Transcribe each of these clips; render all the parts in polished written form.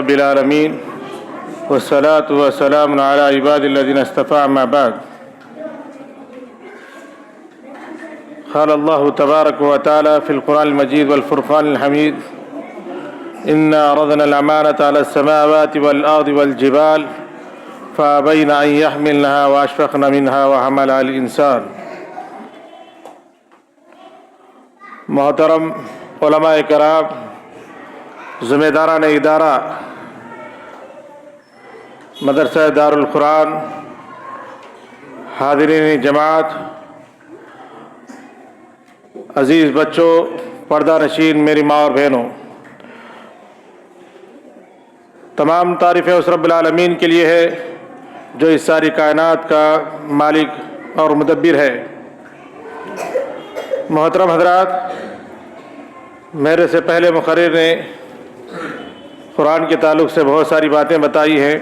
رب العالمين والصلاة والسلام على عباد الذين اصطفى أما بعد قال الله تبارك وتعالى في القرآن المجيد والفرقان الحميد إنا عرضنا الأمانة على السماوات والأرض والجبال فأبين أن يحملنها وأشفقن منها وحملها الإنسان. محترم علماء کرام، ذمہ داران ادارہ مدرسہ دارالقرآن، حاضرین جماعت، عزیز بچوں، پردہ نشین میری ماں اور بہنوں، تمام تعریفیں اس رب العالمین کے لیے ہے جو اس ساری کائنات کا مالک اور مدبر ہے۔ محترم حضرات، میرے سے پہلے مقرر نے قرآن کے تعلق سے بہت ساری باتیں بتائی ہیں۔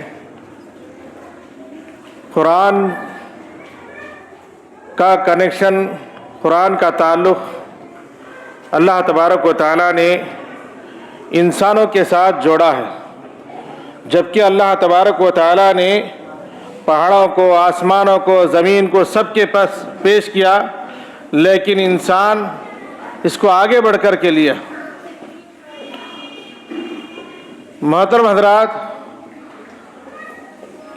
قرآن کا کنیکشن، قرآن کا تعلق اللہ تبارک و تعالیٰ نے انسانوں کے ساتھ جوڑا ہے، جبکہ اللہ تبارک و تعالیٰ نے پہاڑوں کو، آسمانوں کو، زمین کو سب کے پاس پیش کیا، لیکن انسان اس کو آگے بڑھ کر کے لیا۔ محترم حضرات،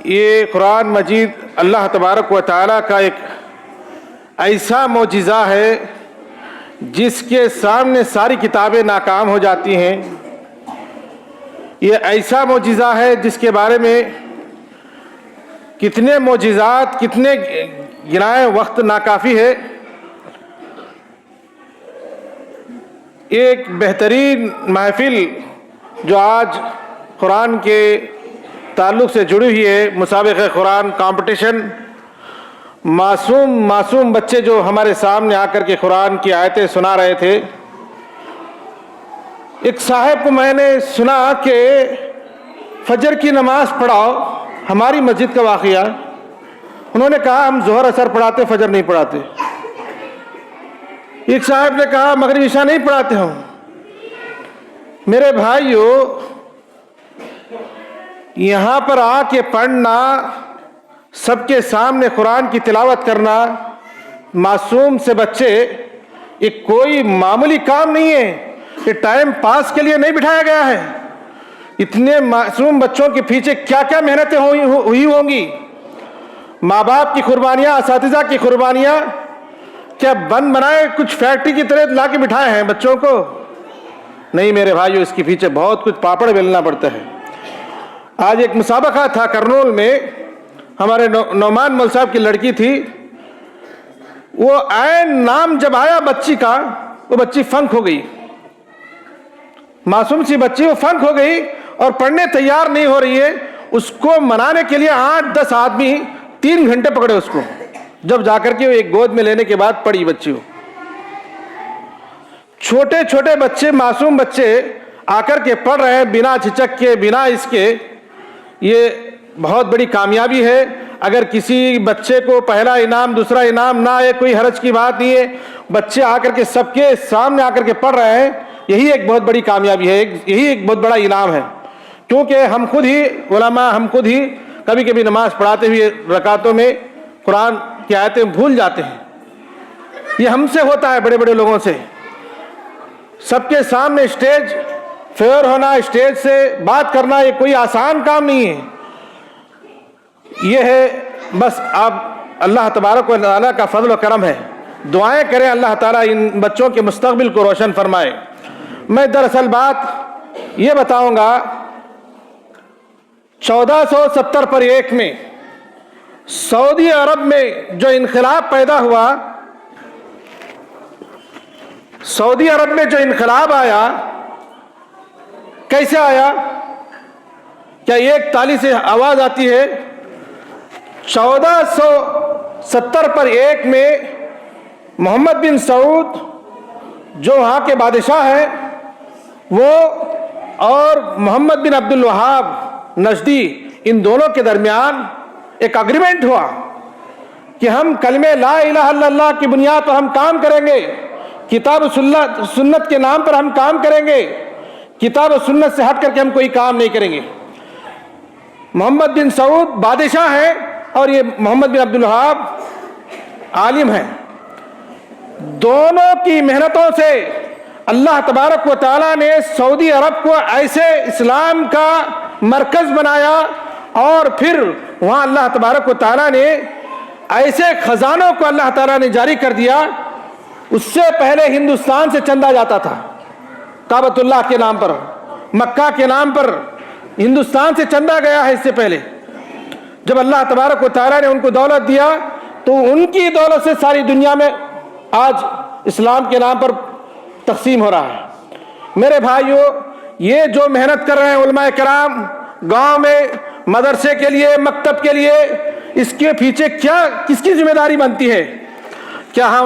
یہ قرآن مجید اللہ تبارک و تعالیٰ کا ایک ایسا معجزہ ہے جس کے سامنے ساری کتابیں ناکام ہو جاتی ہیں۔ یہ ایسا معجزہ ہے جس کے بارے میں کتنے معجزات، کتنے گنائے وقت ناکافی ہے۔ ایک بہترین محفل جو آج قرآن کے تعلق سے جڑی ہوئی ہے، مسابقہ قرآن کمپٹیشن، معصوم بچے جو ہمارے سامنے آ کر کے قرآن کی آیتیں سنا رہے تھے۔ ایک صاحب کو میں نے سنا کہ فجر کی نماز پڑھاؤ، ہماری مسجد کا واقعہ۔ انہوں نے کہا ہم ظہر اثر پڑھاتے، فجر نہیں پڑھاتے۔ ایک صاحب نے کہا مغرب عشاء نہیں پڑھاتے ہم۔ میرے بھائیو، یہاں پر آ کے پڑھنا، سب کے سامنے قرآن کی تلاوت کرنا، معصوم سے بچے، یہ کوئی معمولی کام نہیں ہے، یہ ٹائم پاس کے لیے نہیں بٹھایا گیا ہے۔ اتنے معصوم بچوں کے پیچھے کیا کیا محنتیں ہوئی ہوں گی، ماں باپ کی قربانیاں، اساتذہ کی قربانیاں، کیا بند بنائے کچھ فیکٹری کی طرح لا کے بٹھائے ہیں بچوں کو؟ نہیں میرے بھائیو، اس کے پیچھے بہت کچھ پاپڑ بیلنا پڑتا ہے۔ آج ایک مسابقہ تھا کرنول میں، ہمارے نعمان مول صاحب کی لڑکی تھی، وہ عین نام جب آیا بچی کا، وہ بچی فنک ہو گئی، معصوم سی بچی، وہ فنک ہو گئی اور پڑھنے تیار نہیں ہو رہی ہے۔ اس کو منانے کے لیے 8-10 آدمی 3 گھنٹے پکڑے اس کو، جب جا کر کے ایک گود میں لینے کے بعد پڑھی بچی ہو۔ چھوٹے چھوٹے بچے، معصوم بچے آ کر کے پڑھ رہے ہیں بنا جھجک کے، بنا اس کے۔ یہ بہت بڑی کامیابی ہے۔ اگر کسی بچے کو پہلا انعام، دوسرا انعام نہ آئے، کوئی حرج کی بات نہیں ہے، بچے آ کر کے سب کے سامنے آ کر کے پڑھ رہے ہیں، یہی ایک بہت بڑی کامیابی ہے، یہی ایک بہت بڑا انعام ہے۔ کیونکہ ہم خود ہی علماء، ہم خود ہی کبھی کبھی نماز پڑھاتے ہوئے رکعتوں میں قرآن کی آیتیں بھول جاتے ہیں۔ یہ ہم سے ہوتا ہے، بڑے بڑے لوگوں سے۔ سب کے سامنے اسٹیج فیئر ہونا، اسٹیج سے بات کرنا، یہ کوئی آسان کام نہیں ہے۔ یہ ہے بس آپ اللہ تبارک و تعالیٰ کا فضل و کرم ہے۔ دعائیں کریں اللہ تعالیٰ ان بچوں کے مستقبل کو روشن فرمائے۔ میں دراصل بات یہ بتاؤں گا، 1470 پر 1 میں سعودی عرب میں جو انقلاب پیدا ہوا، سعودی عرب میں جو انقلاب آیا، کیسے آیا؟ کیا ایک تالی سے آواز آتی ہے؟ 1470 پر 1 میں محمد بن سعود جو وہاں کے بادشاہ ہیں، وہ اور محمد بن عبد الوہاب نجدی، ان دونوں کے درمیان ایک اگریمنٹ ہوا کہ ہم کلمہ لا الہ الا اللہ کی بنیاد پر ہم کام کریں گے، کتاب و سنت کے نام پر ہم کام کریں گے، کتاب و سنت سے ہٹ کر کے ہم کوئی کام نہیں کریں گے۔ محمد بن سعود بادشاہ ہیں اور یہ محمد بن عبد الوہاب عالم ہیں، دونوں کی محنتوں سے اللہ تبارک و تعالیٰ نے سعودی عرب کو ایسے اسلام کا مرکز بنایا، اور پھر وہاں اللہ تبارک و تعالیٰ نے ایسے خزانوں کو اللہ تعالیٰ نے جاری کر دیا۔ اس سے پہلے ہندوستان سے چندہ جاتا تھا کعبۃ اللہ کے نام پر، مکہ کے نام پر ہندوستان سے چندہ گیا ہے اس سے پہلے۔ جب اللہ تبارک و تعالیٰ نے ان کو دولت دیا تو ان کی دولت سے ساری دنیا میں آج اسلام کے نام پر تقسیم ہو رہا ہے۔ میرے بھائیوں، یہ جو محنت کر رہے ہیں علماء کرام گاؤں میں مدرسے کے لیے، مکتب کے لیے، اس کے پیچھے کیا کس کی ذمہ داری بنتی ہے؟ کیا ہم